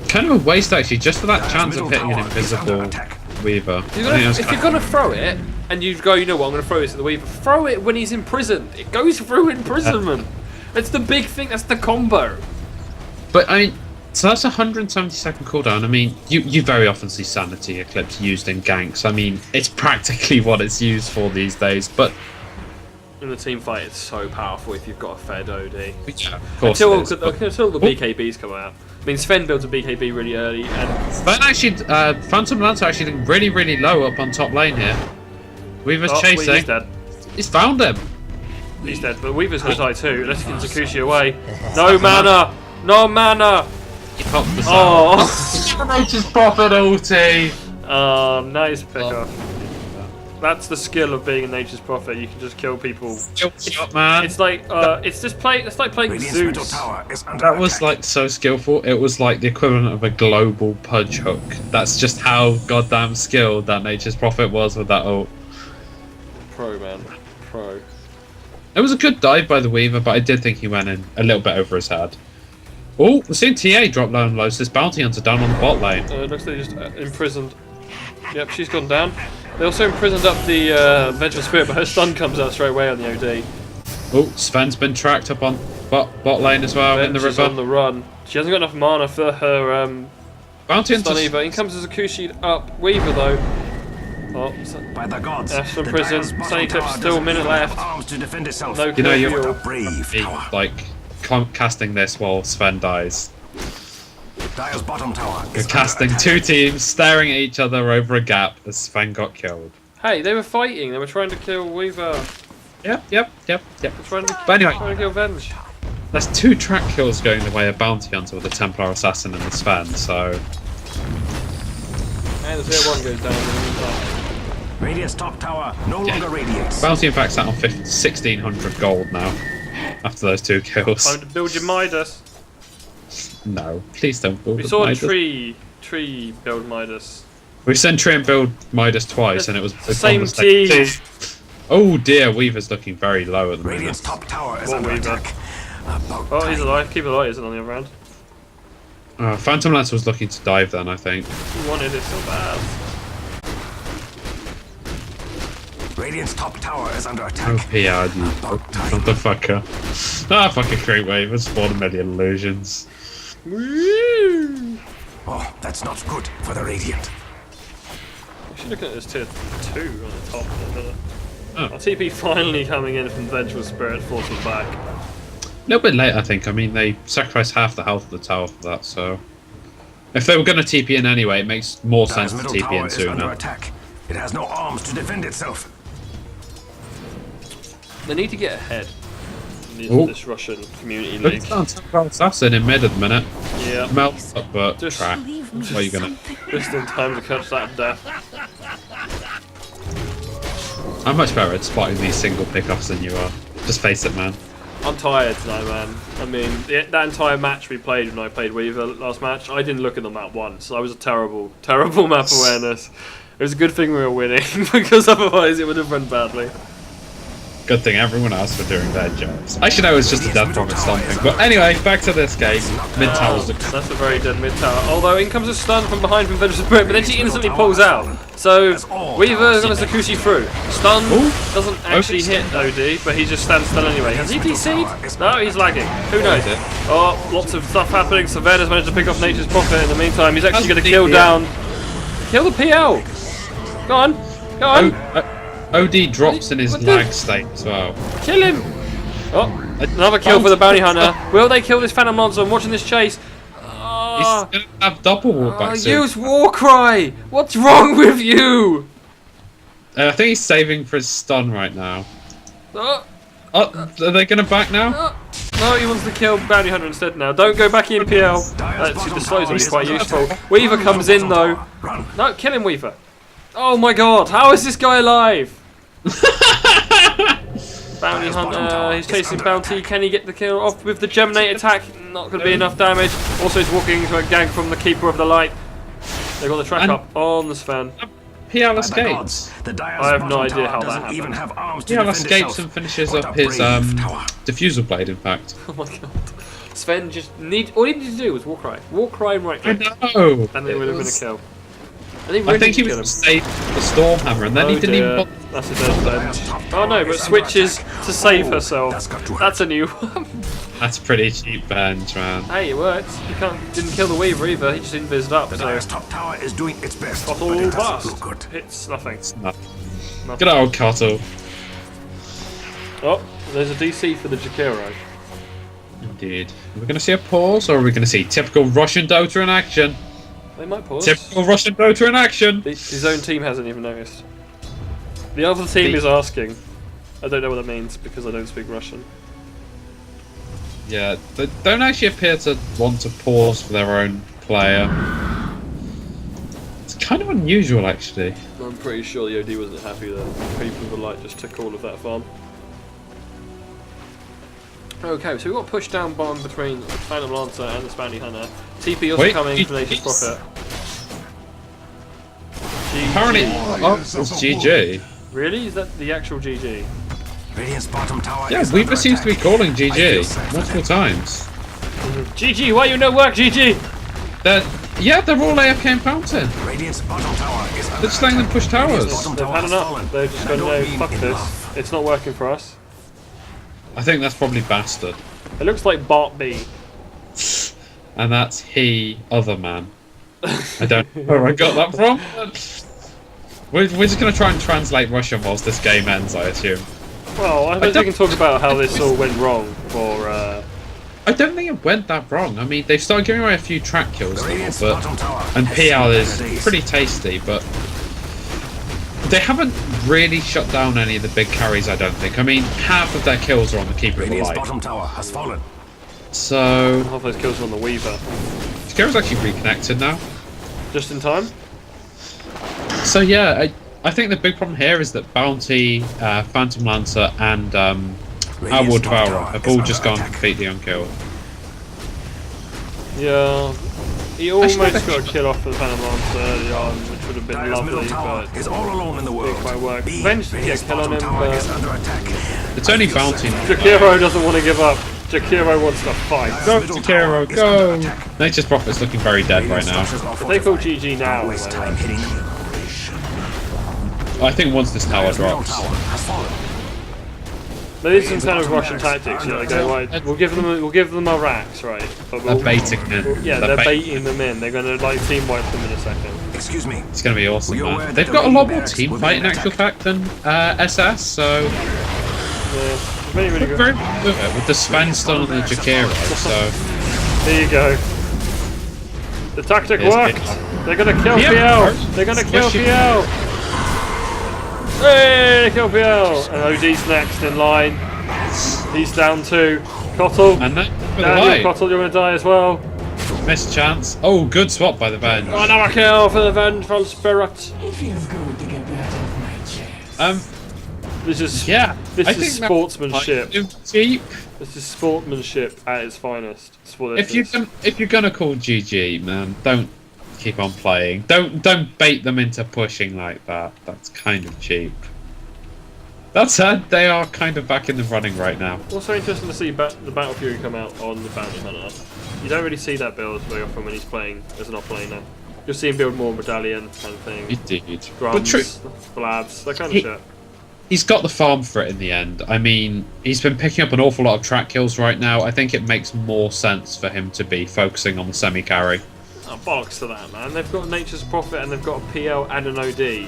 Kind of a waste, actually, just for that That chance of middle hitting an tower is under invisible attack. Weaver. I If think that's you're going to throw it, and you go, you know what, I'm going to throw this at the Weaver, throw it when he's imprisoned. It goes through imprisonment. It's the big thing, that's the combo. But, I mean, so that's a 170-second cooldown. I mean, you very often see Sanity Eclipse used in ganks. I mean, it's practically what it's used for these days, but... In the team fight, it's so powerful if you've got a fed OD. Yeah, of course Until, it is, but- until the BKBs come out. I mean, Sven builds a BKB really early, and... But actually, Phantom Lance actually looking really, really low up on top lane here. Weaver's Oh, chasing. he's dead. He's found him. He's dead, but Weaver's going to die too. Let's get Zakushi away. No mana! No mana! He popped the Oh! Nature's Prophet ulti. Oh, nice pickoff. That's the skill of being a Nature's Prophet. You can just kill people. Shot, man. It's like it's like playing Radiant's middle Zeus. tower is under That attack. was like so skillful. It was like the equivalent of a global pudge hook. That's just how goddamn skilled that Nature's Prophet was with that ult. Pro man, pro. It was a good dive by the Weaver, but I did think he went in a little bit over his head. Oh, we're seeing TA drop low and low. So this bounty hunter down on the bot lane. Looks like they just imprisoned. Yep, she's gone down. They also imprisoned up the Vengeful Spirit, but her stun comes out straight away on the OD. Oh, Sven's been tracked up on bot lane as well in the She's river. on the run. She hasn't got enough mana for her Bounty stun hunter. either. In comes Zakushi up. Weaver though. Oh, By the gods, Ash from the prison. Dire's bottom Sunny Clip's tower still a doesn't minute even have left. arms to defend itself. No You know, you're- kill. A brave Be, tower. like casting this while Sven dies. Dire's bottom tower You're is casting under two attack. teams staring at each other over a gap as Sven got killed. Hey, they were fighting. They were trying to kill Weaver. Yep. They're trying to, But anyway. trying to kill Venge. That's 2 track kills going the way of Bounty Hunter with the Templar Assassin and the Sven, so... And the tier 1 goes down in the meantime. Radiant's top tower no longer radiates. Bounty in fact sat on 1600 gold now, after those 2 kills. Time to build your Midas. No, please don't build We a saw a Midas. tree build Midas. We sent Tree and build Midas twice and it was the same on the team. Oh dear, Weaver's looking very low at the Radiant's moment. top tower is What under Weaver? attack. About Oh, he's time. alive. Keep it alive, isn't on the other end. Phantom Lancer was looking to dive then, I think. He wanted it so bad. Radiant's top tower is under attack. Oh, PR, you motherfucker. Fucking Great Wave has spawned a million illusions. Woo! Oh, that's not good for the Radiant. Actually, looking at this tier 2 on the top. Oh. Our TP finally coming in from Vengeful Spirit, forces back. A little bit late, I think. I mean, they sacrificed half the health of the tower for that, so... If they were going to TP in anyway, it makes more sense to middle TP tower in is under sooner. attack. It has no arms to defend itself. They need to get ahead in this Russian community Look league. at that assassin in mid at the minute. Yeah. Melts up, but Just- track. What are you going to... Just in time to catch that death. I'm much better at spotting these single pickoffs than you are. Just face it, man. I'm tired tonight, man. I mean, that entire match we played when I played Weaver last match, I didn't look at the map once. I was a terrible, terrible map awareness. It was a good thing we were winning, because otherwise it would have run badly. Good thing everyone asked for doing their jobs. Actually, no, it was just a death promise stomping. But anyway, back to this game. Mid towers. That's a very dead mid tower. Although in comes a stun from behind from Vengeful Spirit, but then she instantly pulls out. So Weaver gonna Zakushi through. Stun doesn't actually hit OD, but he just stands still anyway. Has he DC'd? No, he's lagging. Who knows? Oh, lots of stuff happening. Savannah's managed to pick off Nature's Prophet in the meantime. He's actually going to kill down. Kill the PL! Go on! Go on! OD drops in his lag state as well. Kill him! Oh, another kill for the Bounty Hunter. Will they kill this Phantom Lancer? I'm watching this chase. He's going to have double wallback soon. Use Warcry! What's wrong with you? I think he's saving for his stun right now. Oh, Are they going to back now? no, he wants to kill Bounty Hunter instead now. Don't go back in, PL. Super slows will be quite useful. Weaver comes in though. No, kill him, Weaver. Oh my god, how is this guy alive? Bounty Hunter, he's chasing Bounty. Can he get the kill off with the Geminate attack? Not going to be enough damage. Also, he's walking into a gang from the Keeper of the Light. They got the track up on the Sven. PL escapes. I have no idea how that happened. PL escapes and finishes up his diffusal blade, in fact. Oh my god. Sven just all he needed to do was Warcry. Warcry right I click. know. And it would have been a kill. And I think he was saved the Stormhammer, and then he didn't even bother. That's a dead bench. Oh no, but switches to save herself. That's a new one. That's pretty cheap bench, man. Hey, it worked. He didn't kill the Weaver either, he just invised up. The So Dire's top tower is doing its best, but Cottle it doesn't bust. look good. Hits nothing. Good old Cottle. Oh, there's a DC for the Jakiro. Indeed. Are we going to see a pause, or are we going to see typical Russian Dota in action? They might pause. Typical Russian Dota in action! His own team hasn't even noticed. The other team is asking. I don't know what that means because I don't speak Russian. Yeah, they don't actually appear to want to pause for their own player. It's kind of unusual, actually. I'm pretty sure the OD wasn't happy that People of the Light just took all of that farm. Okay, so we've got pushed down bomb between Phantom Lancer and the Bounty Hunter. TP also coming from Nature's Prophet. Apparently, it's GG. Really? Is that the actual GG? Radiant's bottom tower Yeah, is Weaver under seems to be attack. calling I feel GG sad. multiple times. GG, why you no work, GG? They're all AFK and Fountain. Radiant's bottom tower is under They're just letting them attack. push towers. Radiant's bottom They've tower had has enough. fallen, They've just and I gone, don't no, mean fuck this. enough. It's not working for us. I think that's probably Bastard. It looks like Bart B. And that's he, other man. I don't know where I got that from. We're just going to try and translate Russian whilst this game ends, I assume. Well, I suppose we can talk about how this all went wrong for... I don't think it went that wrong. I mean, they've started giving away a few track kills now, Radiant's but bottom tower and has PL seen is better days. pretty tasty, but they haven't really shut down any of the big carries, I don't think. I mean, half of their kills are on the Keeper of the Radiant's Light. bottom tower has fallen. So, half those kills were on the Weaver. Keira's actually reconnected now. Just in time? So yeah, I think the big problem here is that Bounty, Phantom Lancer, and Our Devourer have all just gone completely unkilled. Yeah. He almost Actually, got a kill off for the Phantom Lancer early on, which would have been Dire's middle lovely, tower but is all alone in the world. didn't quite work. B, Eventually get a Radiant's kill on bottom him, tower but is under attack. It's only Bounty. Jakiro doesn't want to give up. Jakiro wants to fight. Go, Middle Takiro, tower is go! under attack. Nature's Prophet's looking very dead right Radiant now. structures are If they call fortified. GG now, Waste like time that. hitting them. I think once this tower Middle drops, tower has fallen. There is some kind of Russian tactics. You know, they go right. We'll give them our racks, right? But they're baiting in. Yeah, they're baiting them in. They're going to like team wipe them in a second. Excuse me. It's going to be awesome, Were you aware man. that They've the got a lot Radiant more barracks team were fight in being actual attacked? fact than SS, so Yeah, very really they're good. very good with it, with the Sven stun and the Jakiro, so There you go. The tactic Here's worked. Pit. They're gonna kill Yeah, PL. They're gonna kill squishy. PL. Hey, they kill PL. And OD's next in line. He's down too. Cottle. and then for the Daniel light, Cottle, you're gonna die as well. missed chance. Oh, good swap by the bench. Oh, another kill for the Vengeful Spirit. This is Yeah, This I is think that sportsmanship. might be cheap. This is sportsmanship at its finest. That's what it If you're gonna call GG, man, don't keep on playing. Don't bait them into pushing like that. That's kind of cheap. That said, they are kind of back in the running right now. Also interesting to see the Battle Fury come out on the Bounty Hunter. You don't really see that build very often when he's playing as an off-laner. You'll see him build more medallion kind of thing. Indeed. But Drums, true, blabs, that kind of He- shit. he's got the farm for it in the end. I mean, he's been picking up an awful lot of track kills right now. I think it makes more sense for him to be focusing on the semi-carry. Oh, bollocks to that, man. They've got Nature's Prophet and they've got a PL and an OD.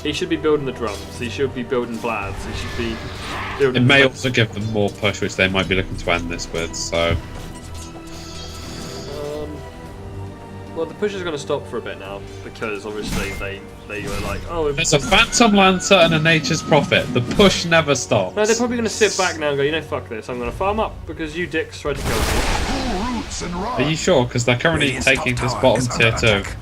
He should be building the drums. He should be building blabs. He should be It building... may also give them more push, which they might be looking to end this with, so... Well, the push is going to stop for a bit now because obviously they were like, oh, if There's a Phantom Lancer and a Nature's Prophet. The push never stops. no, they're probably going to sit back now and go, you know, fuck this. I'm going to farm up because you dicks tried to kill me. Are you sure? Because they're currently Radiant's taking top this tower bottom is tier under 2. attack.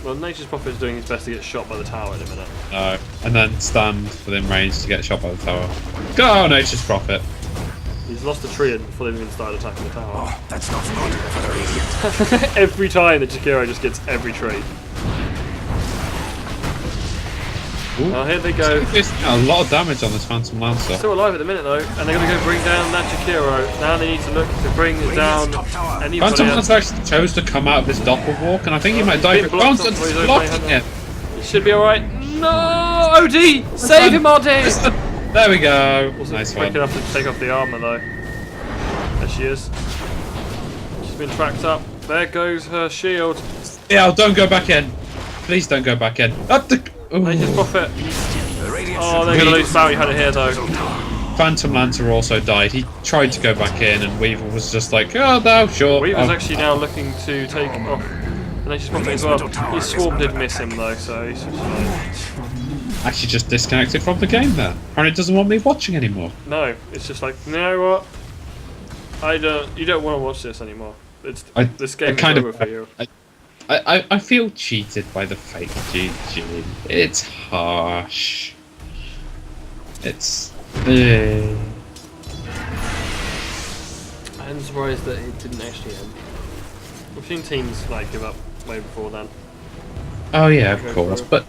Well, Nature's Prophet is doing his best to get shot by the tower in a minute. No. And then stand within range to get shot by the tower. Go, Nature's Prophet. He's lost a tree before they've even started attacking the tower. Oh, that's not good for the Radiant. Every time the Jakiro just gets every tree. Ooh. Oh, here they go. There's a lot of damage on this Phantom Lancer. Still alive at the minute though, and they're going to go bring down that Jakiro. Now they need to look to bring down top tower. anybody Phantom else. Lancer actually chose to come out of this doppelwalk, and I think he might he's die been for blocked Phantom's up, he's blocking opening him. It should be alright. No! OD! Save him, OD! There we go. Wasn't Nice quick one. enough to take off the armour though. There she is. She's been tracked up. There goes her shield. Yeah, don't go back in. Please don't go back in. Up the. Nature's Ooh. Prophet. The Radiant Oh, should they're going to really lose Bounty Hunter here though. Phantom Lancer also died. He tried to go back in, and Weaver was just like, oh no, sure. Weaver's Oh. actually now looking to take off the Nature's Prophet as well. His swarm did miss him though, so he's just fine. Actually just disconnected from the game there. Apparently doesn't want me watching anymore. No, it's just like, you know what? You don't want to watch this anymore. This game is over for you. I feel cheated by the fake GG. It's harsh. It's... I'm surprised that it didn't actually end. We've seen teams like give up way before then. Oh yeah, of Go course, for it. but...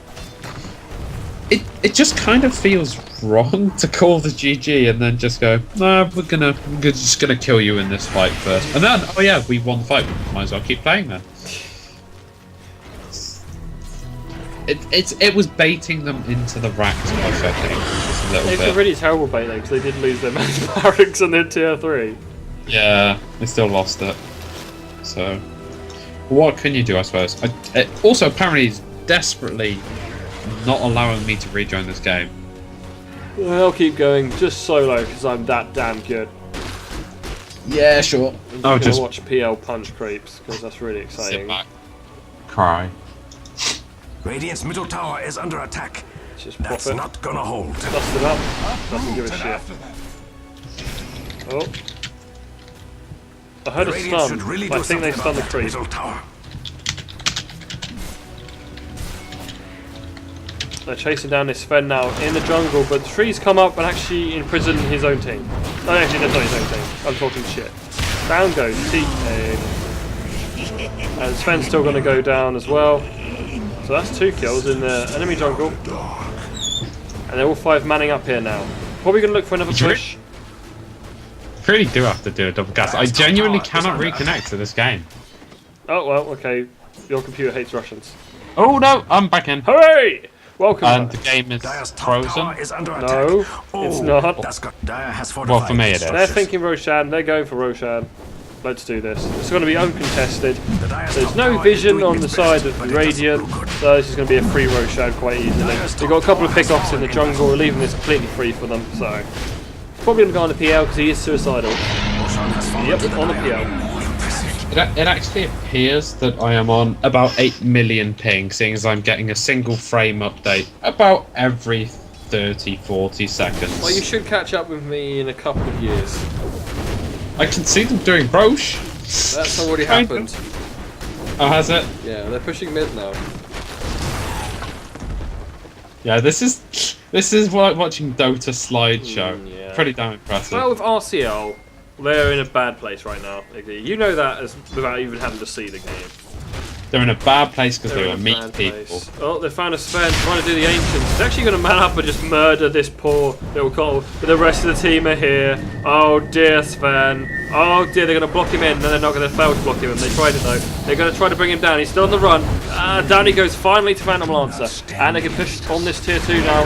It just kind of feels wrong to call the GG and then just go, nah, we're just gonna kill you in this fight first. And then, oh yeah, we won the fight. Might as well keep playing then. It was baiting them into the racks push, I think, just a little It's a bit. really terrible bait though, because they did lose their main barracks and their tier 3. Yeah, they still lost it. So, what can you do, I suppose? Also, apparently, he's desperately not allowing me to rejoin this game. I'll keep going, just solo, because I'm that damn good. Yeah, sure. I'm I'll just just gonna watch PL punch creeps, because that's really sit exciting. back, cry. Radiant's middle tower is under attack. Just That's Prophet. not gonna hold. Dust it up. Doesn't give a shit. Oh. I heard a Radiant stun, should really but I do think they something stunned the about that creep. middle tower. They're chasing down this Sven now in the jungle, but the trees come up and actually imprison his own team. No, actually, that's not his own team. I'm talking shit. Down goes T-Pain. And Sven's still going to go down as well. So that's 2 kills in the enemy jungle. And they're all 5 manning up here now. Probably going to look for another push. really do have to do a double cast. I genuinely cannot reconnect to this game. Oh, well, okay. Your computer hates Russians. Oh no, I'm back in. Hooray! Welcome And back. the game is Dire's top tower frozen. is under attack. No, it's not. That's got Dire has Well, for me it is. They're thinking Roshan. They're going for Roshan. Let's do this. It's going to be uncontested. There's no vision on the side of the Radiant, so this is going to be a free Roshan quite easily. We've got a couple of pickoffs in the jungle. We're leaving this completely free for them, so... Probably going to go on the PL because he is suicidal. Yep, on the PL. It actually appears that I am on about 8 million ping, seeing as I'm getting a single frame update about every 30-40 seconds. Well, you should catch up with me in a couple of years. I can see them doing Roche. That's already Kind happened. Oh, has it? Yeah, they're pushing mid now. Yeah, this is like watching Dota slideshow. Yeah. Pretty damn impressive. Well, with RCL, they're in a bad place right now. You know that as without even having to see the game. They're in a bad place because they They're were in a meat bad people. place. Oh, they found a Sven trying to do the Ancients. He's actually going to man up and just murder this poor little Cottle. But the rest of the team are here. Oh dear, Sven. Oh dear, they're going to block him in. No, they're not going to fail to block him in. They tried it though. They're going to try to bring him down. He's still on the run. Down he goes finally to Phantom Lancer. And they can push on this tier 2 now.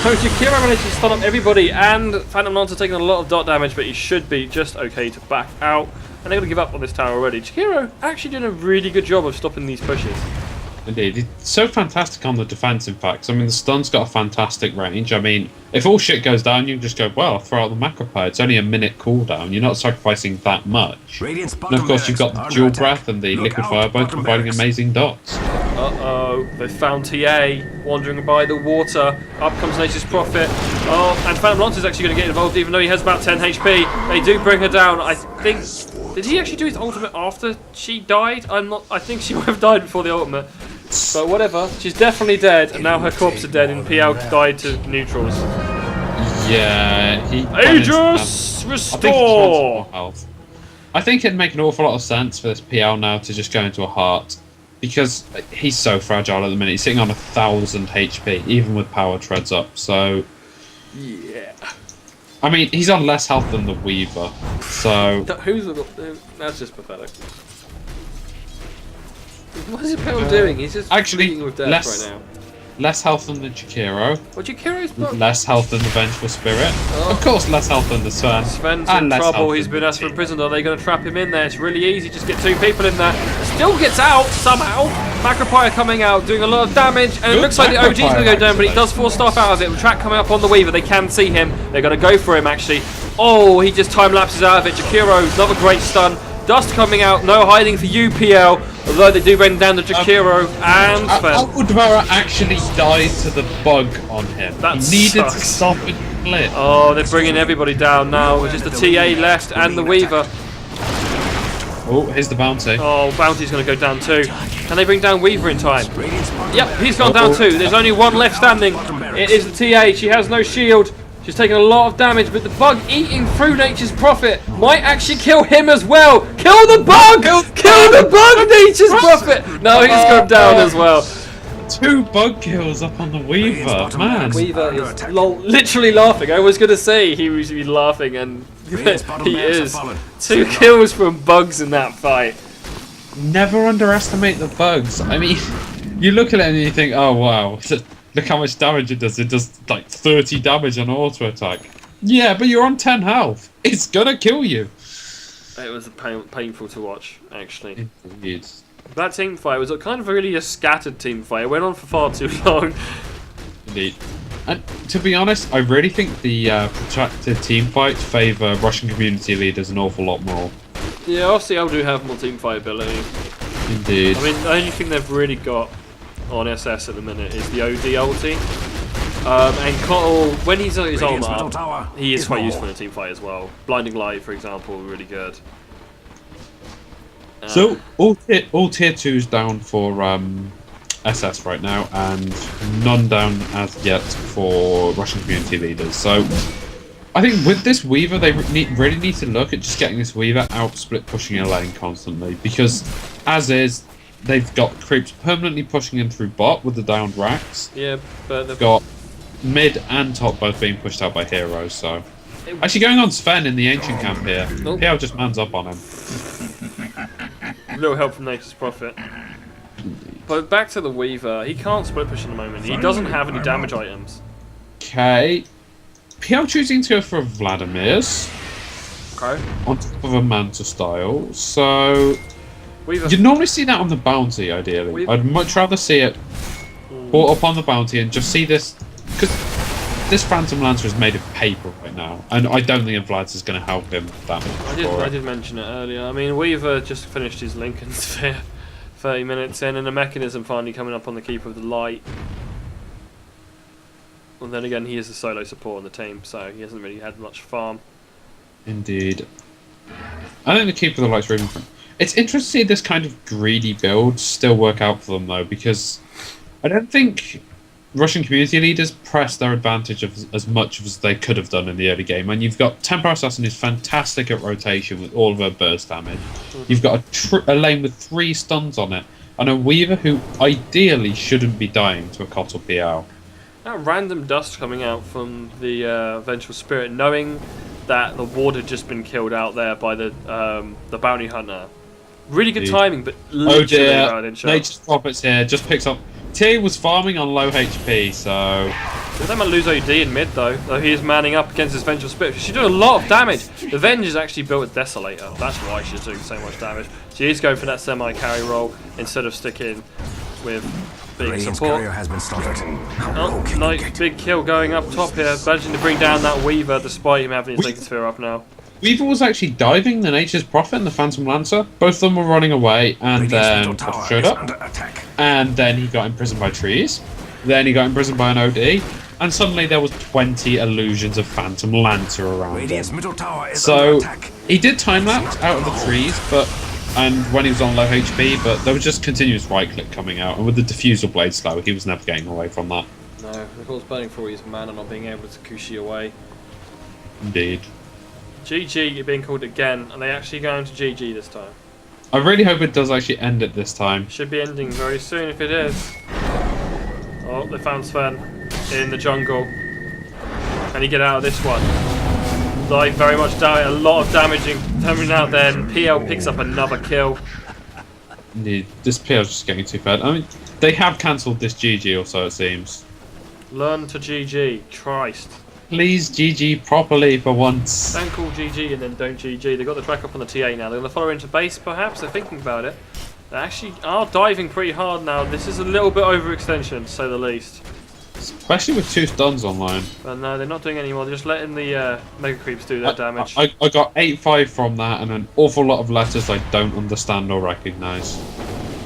So Jakiro managed to stun up everybody. And Phantom Lancer taking a lot of dot damage, but he should be just okay to back out. And they're going to give up on this tower already. Jakiro actually doing a really good job of stopping these pushes. Indeed, he's so fantastic on the defense, in fact. I mean, the stun's got a fantastic range. I mean, if all shit goes down, you can just go, well, throw out the macro player. It's only a minute cooldown. You're not sacrificing that much. And of course, you've got the dual breath and the liquid fire both providing amazing dots. Uh-oh, they found TA wandering by the water. Up comes Nature's Prophet. Oh, and Phantom Lancer's actually going to get involved even though he has about 10 HP. They do bring her down. I think... Did he actually do his ultimate after she died? I think she would have died before the ultimate. But whatever, she's definitely dead, and now her corpse is dead, and PL died to neutrals. Yeah, he... Aegis Restore! I think it'd make an awful lot of sense for this PL now to just go into a heart. Because he's so fragile at the minute. He's sitting on 1,000 HP, even with power treads up, so... Yeah. I mean, he's on less health than the Weaver, so... That's just pathetic. What is PL doing? He's just actually with death less, right now. Less health than the Jakiro. Well, Jakiro's not... Less health than the Vengeful Spirit. Of course, less health than the Sven. Sven's and in less trouble. health He's than been the asked for team. imprisoned. Are they going to trap him in there? It's really easy. Just get 2 people in there. Still gets out somehow. Macropire coming out, doing a lot of damage, and it looks like the OG's going to go down, but he does force stuff out of it. The track coming up on the Weaver. They can see him. They're going to go for him, actually. Oh, he just time lapses out of it. Jakiro, another great stun. Dust coming out. No hiding for UPL. Although they do bring down the Jakiro and Sven. Aludvara actually died to the bug on him. That he needed to sucks. stop and split. Oh, they're bringing everybody down now. With just the TA left and the Weaver. Oh, here's the bounty. Oh, Bounty's going to go down too. Can they bring down Weaver in time? Yep, he's gone down too. There's only one left standing. It is the TA. She has no shield. She's taking a lot of damage, but the bug eating through Nature's Prophet might actually kill him as well. Kill the bug! Kill the bug, Nature's Prophet! No, he's gone down as well. 2 bug kills up on the Weaver, man. Weaver is literally laughing. I was going to say he was laughing, and he is. 2 kills from bugs in that fight. Never underestimate the bugs. I mean, you look at it and you think, oh wow, look how much damage it does. It does like 30 damage on auto attack. Yeah, but you're on 10 health. It's gonna kill you. It was painful to watch, actually. Indeed. That team fight was kind of really a scattered team fight. It went on for far too long. Indeed. And to be honest, I really think the protracted team fights favour Russian community leaders an awful lot more. Yeah, RCL do have more team fight ability. Indeed. I mean, the only thing they've really got on SS at the minute is the OD ulti. And Cottle, when he's on his armor up, he is quite useful in a team fight as well. Blinding Light, for example, really good. So all tier 2's down for SS right now, and none down as yet for Russian community leaders. So I think with this Weaver, they really need to look at just getting this Weaver out split pushing a lane constantly, because as is, they've got creeps permanently pushing in through bot with the downed racks. Yeah, but they've got mid and top both being pushed out by heroes, so... Actually, going on Sven in the ancient camp here. Nope. PL just mans up on him. A little help from Nature's Prophet. But back to the Weaver. He can't split push at the moment. He doesn't have any damage items. Okay. PL choosing to go for Vladimir's. Okay. On top of a Manta style. So... Weaver. You'd normally see that on the bounty, ideally. I'd much rather see it brought up on the bounty and just see this... Because this Phantom Lancer is made of paper right now. And I don't think Vlad's is going to help him that much. I did mention it earlier. I mean, Weaver just finished his Lincoln Sphere 30 minutes in, and a mechanism finally coming up on the Keeper of the Light. And then again, he is a solo support on the team, so he hasn't really had much farm. Indeed. I think the Keeper of the Light's really fun. It's interesting to see this kind of greedy build still work out for them, though, because I don't think Russian community leaders press their advantage of as much as they could have done in the early game. And you've got Tempo Assassin who's fantastic at rotation with all of her burst damage. You've got a lane with 3 stuns on it, and a Weaver who ideally shouldn't be dying to a Cottle PL. That random dust coming out from the Vengeful Spirit, knowing that the ward had just been killed out there by the bounty hunter. Really good timing, but literally oh dear, Nature's Prophet's here, just picks up. T was farming on low HP, so... They might lose OD in mid though he is manning up against this Vengeful Spirit. She's doing a lot of damage. The Venge is actually built a Desolator, that's why she's doing so much damage. She is going for that semi-carry role instead of sticking with being support. Has been slaughtered. Oh, nice big kill going up top here, managing to bring down that Weaver despite him having his Lincoln Sphere up now. Weaver was actually diving the Nature's Prophet and the Phantom Lancer. Both of them were running away, and then showed up. And then he got imprisoned by trees. Then he got imprisoned by an OD. And suddenly there was 20 illusions of Phantom Lancer around him. Middle tower is so he did time lapse out of the trees, and when he was on low HP, but there was just continuous right click coming out, and with the diffusal blade slow, he was never getting away from that. No, of course, burning for his mana, not being able to Kushi away. Indeed. GG, you're being called again. Are they actually going to GG this time? I really hope it does actually end it this time. Should be ending very soon if it is. Oh, they found Sven in the jungle. Can he get out of this one? I very much doubt it. A lot of damaging coming out there, and PL picks up another kill. Indeed, this PL's just getting too fed. I mean, they have cancelled this GG or so it seems. Learn to GG. Christ. Please GG properly for once. Don't call GG and then don't GG. They've got the track up on the TA now. They're going to follow into base perhaps. They're thinking about it. They actually are diving pretty hard now. This is a little bit overextension to say the least. Especially with 2 stuns online. But no, they're not doing any more. They're just letting the Mega Creeps do their damage. I got 8-5 from that and an awful lot of letters I don't understand or recognise.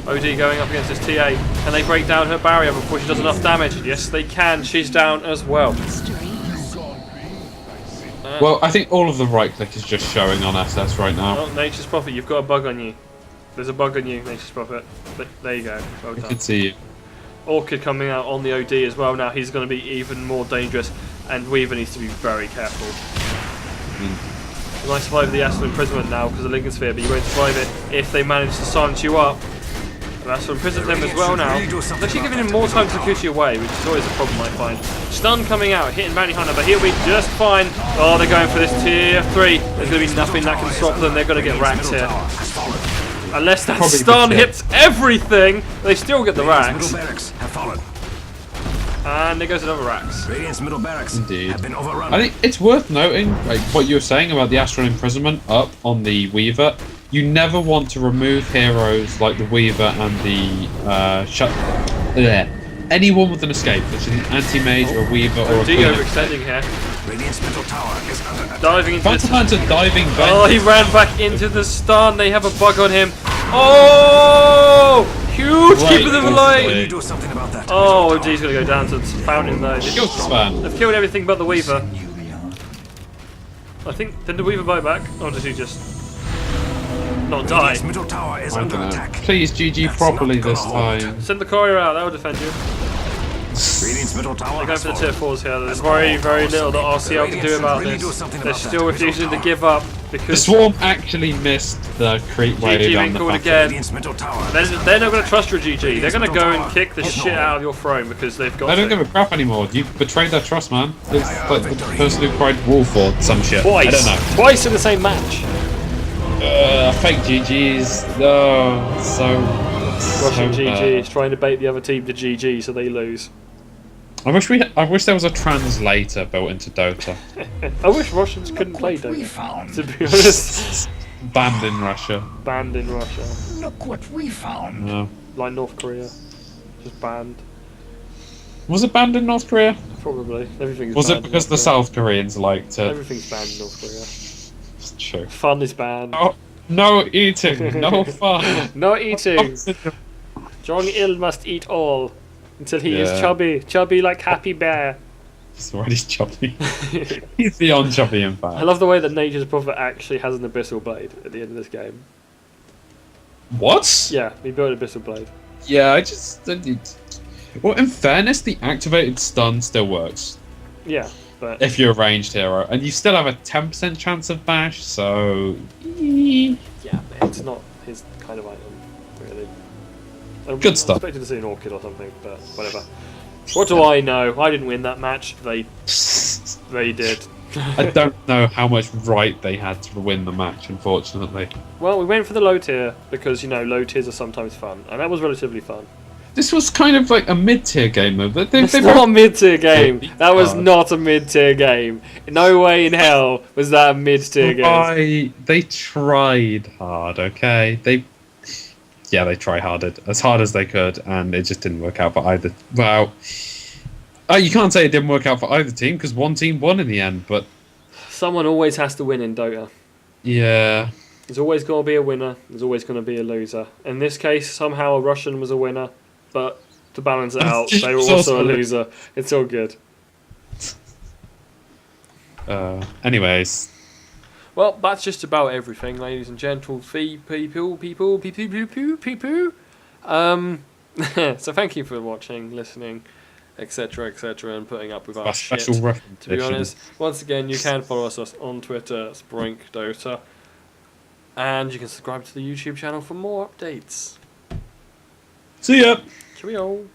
OD going up against this TA. Can they break down her barrier before she does enough damage? Yes, they can. She's down as well. Well, I think all of the right click is just showing on SS right now. Oh, Nature's Prophet, you've got a bug on you. There's a bug on you, Nature's Prophet. There you go. Well done. I can see you. Orchid coming out on the OD as well now. He's going to be even more dangerous, and Weaver needs to be very careful. You might survive the Astral Imprisonment now because of Lincoln Sphere, but you won't survive it if they manage to silence you up. And Astral Imprison them as well now. It's actually giving him more time to push you away, which is always a problem I find. Stun coming out, hitting Bounty Hunter, but he'll be just fine. Oh, they're going for this tier 3. There's going to be nothing that can stop them. They're going to get racked here. Unless that stun hits everything, they still get the racks. And there goes another racks. Radiant's middle barracks Indeed. have been overrun. I think it's worth noting, like what you were saying about the Astral Imprisonment up on the Weaver. You never want to remove heroes like the Weaver and the anyone with an escape, which is an anti-mage or a Weaver or a Queen. Overextending here. Radiant's middle tower is under attack. Diving into this. Diving back. Oh, he ran back into the stun. They have a bug on him. Oh! Huge keeping them alive. Do something about that. Oh, OG's going to go down to the fountain though. Kills the Span. They've killed everything but the Weaver. I think, did the Weaver bite back? Or did he just not die? Radiant's middle tower is I under don't know. attack. Please GG That's properly not gonna this hold. time. Send the courier out, that will defend you. Radiant's middle tower They're going has for the tier fallen. 4s here. There's very little that RCL can do about this. They're still refusing to give up The because Swarm actually missed the creep wave GG on been the called back. again. Radiant's middle tower. They're not going to trust your GG. They're going to go and kick the shit out of your throne because they've got They don't to. give a crap anymore. You betrayed their trust, man. It's like the person who cried wolf or some shit. I don't know. Twice in the same match. Fake GGs. Oh, so Russian so GG bad. is trying to bait the other team to GG so they lose. I wish there was a translator built into Dota. I wish Russians couldn't play Dota. To be honest, Banned in Russia. banned in Russia, Look what we found. No. like North Korea, just banned. Was it banned in North Korea? Probably everything's. Was banned it in because the North Korea. South Koreans liked it? Everything's banned in North Korea. It's true. Fun is banned. Oh, no eating, no fun. No eating. Jong Il must eat all until he is Yeah. chubby like Happy Bear. He's already chubby. He's beyond chubby, in fact. I love the way that Nature's Prophet actually has an abyssal blade at the end of this game. What? Yeah, he built an abyssal blade. Yeah, I just. Well, in fairness, the activated stun still works Yeah, but if you're a ranged hero, and you still have a 10% chance of bash. So. yeah, it's not his kind of item, really. Good stuff. I expected to see an orchid or something, but whatever. What do I know? I didn't win that match. They did. I don't know how much right they had to win the match, unfortunately. Well, we went for the low tier because low tiers are sometimes fun, and that was relatively fun. This was kind of like a mid-tier game, though. But It's they not a mid-tier game. That was hard. not a mid-tier game. No way in hell was that a mid-tier game. They tried hard, okay? They tried as hard as they could, and it just didn't work out for either. Well, you can't say it didn't work out for either team because one team won in the end. But Someone always has to win in Dota. yeah, There's always going to be a winner. There's always going to be a loser. In this case, somehow a Russian was a winner, but to balance it out, they were also a loser. It's all good. anyways, Well, that's just about everything, ladies and gentlemen. People. So thank you for watching, listening, etc., and putting up with our a shit. special reference. To be honest, once again, you can follow us on Twitter, Sproink Dota, and you can subscribe to the YouTube channel for more updates. See ya. Cheerio.